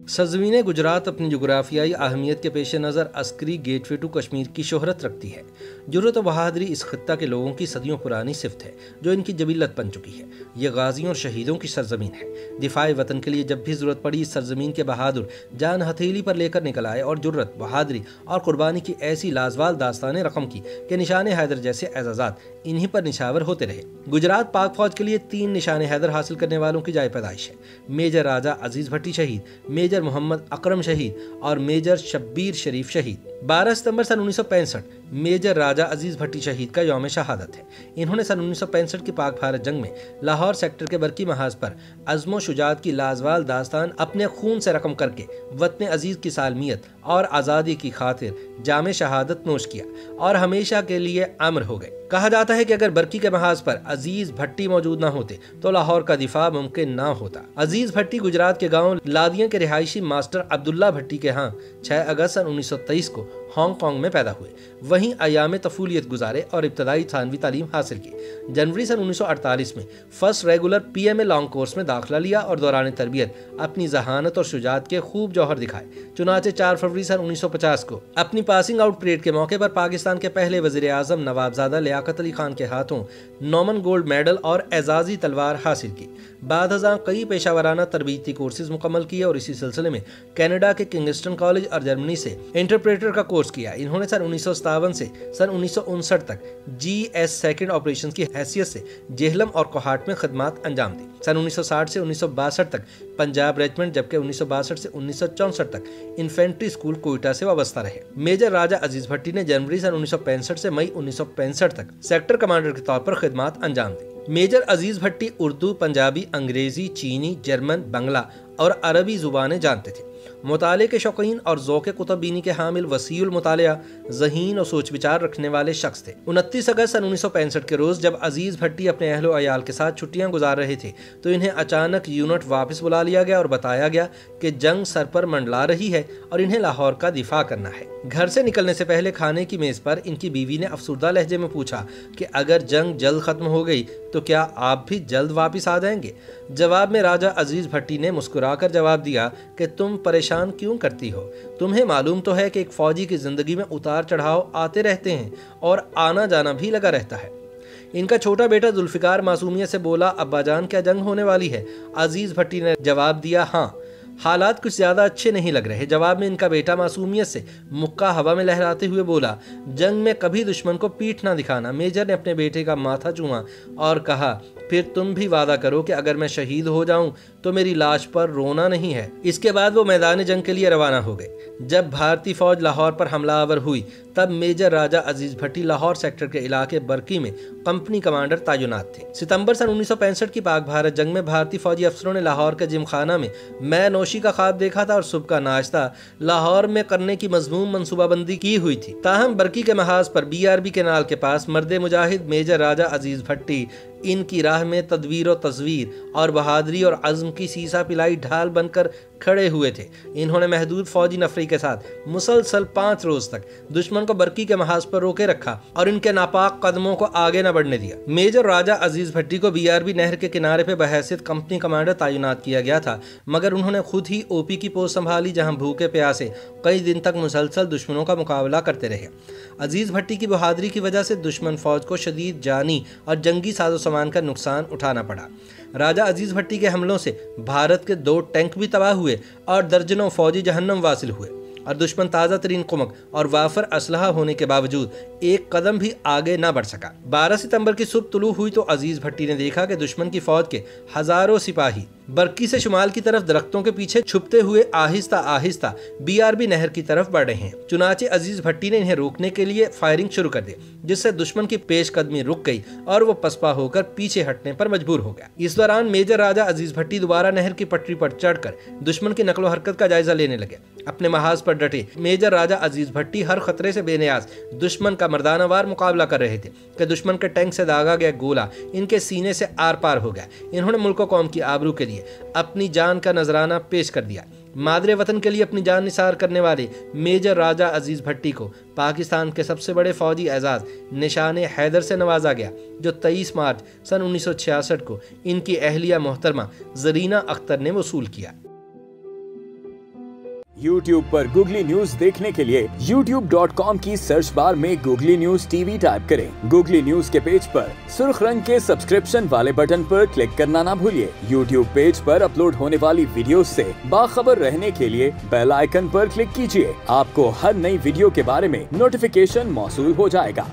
सरजमीन गुजरात अपनी जोग्राफियाई अहमियत के पेश नज़र अस्करी गेटवे टू कश्मीर की शोहरत रखती है। जुर्रत और बहादुरी इस खत्ता के लोगों की सदियों पुरानी सिफ्त है जो इनकी जबीलत बन चुकी है। यह गाजियों और शहीदों की सरजमीन है। दिफाए वतन के लिए जब भी ज़रूरत पड़ी इस सरजमीन के बहादुर जान हथेली पर लेकर निकल आए और जुर्रत, बहादुरी और कुर्बानी की ऐसी लाजवाब दास्तानें रकम की कि निशान हैदर जैसे एजाज़ात इन्हीं पर निशावर होते रहे। गुजरात पाक फौज के लिए 3 निशान हैदर हासिल करने वालों की जाए पैदाइश है। मेजर राजा अजीज भट्टी शहीद, मेजर मोहम्मद अकरम शहीद और मेजर शब्बीर शरीफ शहीद। 12 सितंबर सन 1965 मेजर राजा अजीज भट्टी शहीद का यौम शहादत है। इन्होंने सन 1965 की पाक भारत जंग में लाहौर सेक्टर के बरकी महाज पर अज़्म शुजात की लाजवाल दास्तान अपने खून से रकम करके वतन अजीज की सालमियत और आज़ादी की खातिर जाम शहादत नोश किया और हमेशा के लिए अमर हो गए। कहा जाता है कि अगर बरकी के महाज पर अजीज भट्टी मौजूद न होते तो लाहौर का दिफा मुमकिन न होता। अजीज भट्टी गुजरात के गांव लादिया के रिहायशी मास्टर अब्दुल्ला भट्टी के यहाँ 6 अगस्त सन 1923 को हांगकांग में पैदा हुए। वहीं अयाम तफूलियत गुजारे और इब्तदाई थानवी तालीम हासिल की। जनवरी सन 1948 में first regular PMA long course में दाखिला लिया और दौरान तरबियत अपनी जहानत और शुजात के खूब जौहर दिखाए। चुनाचे 4 फरवरी सन 1950 को अपनी पासिंग आउट परेड के मौके पर पाकिस्तान के पहले वजीर आजम नवाबजादा लियाकत अली खान के हाथों नॉमन गोल्ड मेडल और एजाजी तलवार हासिल की। बाद हज़ां कई पेशावराना तरबीती कोर्सेज मुकम्मल किए और इसी सिलसिले में कनाडा के किंगस्टन कॉलेज और जर्मनी से इंटरप्रेटर का कोर्स किया। इन्होंने सन 1957 से सन 1959 तक GS सेकंड ऑपरेशन की हैसियत से जेहलम और कोहाट में खदमात अंजाम दी। सन 1960 से 1962 तक पंजाब रेजिमेंट, जबकि 1962 से 1964 तक इन्फेंट्री स्कूल कोयटा से वाबस्ता रहे। मेजर राजा अजीज भट्टी ने जनवरी सन 1965 से मई 1965 तक सेक्टर कमांडर के तौर पर खिदमात अंजाम दी। मेजर अजीज भट्टी उर्दू, पंजाबी, अंग्रेजी, चीनी, जर्मन, बंगला और अरबी जुबानें जानते थे। मुताले के शौकीन और ज़ौक़ कुतुबीनी के हामिल, वसीउल मुतालिया, ज़हीन और सोच विचार रखने वाले शख्स थे। 29 अगस्त सन 1965 के रोज़ जब अजीज़ भट्टी अपने अहलो अयाल के साथ छुट्टियां गुजार रहे थे तो इन्हें अचानक यूनिट वापस बुला लिया गया और बताया गया कि जंग सर पर मंडला रही है और इन्हें लाहौर का दिफा करना है। घर से निकलने से पहले खाने की मेज़ पर इनकी बीवी ने अफसुर्दा लहजे में पूछा कि अगर जंग जल्द ख़त्म हो गई तो क्या आप भी जल्द वापस आ जाएंगे? जवाब में राजा अजीज भट्टी ने मुस्कुराकर जवाब दिया कि तुम परेशान क्यों करती हो? तुम्हें मालूम तो है कि एक फौजी की जिंदगी में उतार चढ़ाव आते रहते हैं और आना जाना भी लगा रहता है। इनका छोटा बेटा जुल्फिकार मासूमियत से बोला, अब्बा जान क्या जंग होने वाली है? अजीज भट्टी ने जवाब दिया, हाँ, हालात कुछ ज्यादा अच्छे नहीं लग रहे। जवाब में इनका बेटा मासूमियत से मुक्का हवा में लहराते हुए बोला, जंग में कभी दुश्मन को पीठ ना दिखाना। मेजर ने अपने बेटे का माथा चूमा और कहा, फिर तुम भी वादा करो कि अगर मैं शहीद हो जाऊं तो मेरी लाश पर रोना नहीं है। इसके बाद वो मैदान जंग के लिए रवाना हो गए। जब भारतीय फौज लाहौर पर हमलावर हुई तब मेजर राजा अजीज भट्टी लाहौर सेक्टर के इलाके बरकी में कंपनी कमांडर तैनात थे। सितंबर सन 1965 की पाक भारत जंग में भारतीय फौजी अफसरों ने लाहौर के जिमखाना में मैं नौशी का ख्वाब देखा था और सुबह का नाश्ता लाहौर में करने की मजमूम मनसूबाबंदी की हुई थी। ताहम बरकी के महाज पर BRB केनाल के पास मर्द मुजाहिद मेजर राजा अजीज भट्टी इनकी राह में तदवीर और तस्वीर और बहादुरी और अज़्म की सीसा पिलाई ढाल बनकर खड़े हुए थे। इन्होंने महदूद फौजी नफरी के साथ मुसलसल 5 रोज तक दुश्मन को बरकी के महाज पर रोके रखा और इनके नापाक कदमों को आगे न बढ़ने दिया। मेजर राजा अजीज भट्टी को BRB नहर के किनारे पे बहैसियत कंपनी कमांडर तैनात किया गया था, मगर उन्होंने खुद ही OP की पोस्ट संभाली जहां भूखे प्यासे कई दिन तक मुसलसल दुश्मनों का मुकाबला करते रहे। अजीज भट्टी की बहादुरी की वजह से दुश्मन फौज को शदीद जानी और जंगी साजो सामान का नुकसान उठाना पड़ा। राजा अजीज भट्टी के हमलों से भारत के 2 टैंक भी तबाह हुए और दर्जनों फौजी जहन्नम वासिल हुए और दुश्मन ताज़ा तरीन कुमक और वाफर असलहा होने के बावजूद एक कदम भी आगे ना बढ़ सका। 12 सितंबर की सुबह तुलू हुई तो अजीज भट्टी ने देखा कि दुश्मन की फौज के हजारों सिपाही बरकी से शुमाल की तरफ दरख्तों के पीछे छुपते हुए आहिस्ता आहिस्ता BRB नहर की तरफ बढ़ रहे हैं। चुनाचे अजीज भट्टी ने इन्हें रोकने के लिए फायरिंग शुरू कर दी, जिससे दुश्मन की पेशकदमी रुक गई और वो पसपा होकर पीछे हटने पर मजबूर हो गया। इस दौरान मेजर राजा अजीज भट्टी दोबारा नहर की पटरी पर चढ़कर दुश्मन की नकलो हरकत का जायजा लेने लगे। अपने महाज पर डटे मेजर राजा अजीज भट्टी हर खतरे से बेनियाज दुश्मन का मर्दानावार मुकाबला कर रहे थे कि दुश्मन के टैंक से दागा गया गोला इनके सीने से आर पार हो गया। इन्होंने मुल्क और कौम की आबरू के लिए अपनी जान का नजराना पेश कर दिया। मादरे वतन के लिए अपनी जान निसार करने वाले मेजर राजा अजीज भट्टी को पाकिस्तान के सबसे बड़े फौजी एजाज निशान हैदर से नवाजा गया, जो 23 मार्च सन 1966 को इनकी अहलिया मोहतरमा जरीना अख्तर ने वसूल किया। YouTube पर गूगली न्यूज देखने के लिए youtube.com की सर्च बार में गूगली न्यूज टीवी टाइप करें। गूगली न्यूज के पेज पर सुर्ख रंग के सब्सक्रिप्शन वाले बटन पर क्लिक करना ना भूलिए। YouTube पेज पर अपलोड होने वाली वीडियोस से बाखबर रहने के लिए बेल आइकन पर क्लिक कीजिए। आपको हर नई वीडियो के बारे में नोटिफिकेशन मौसूल हो जाएगा।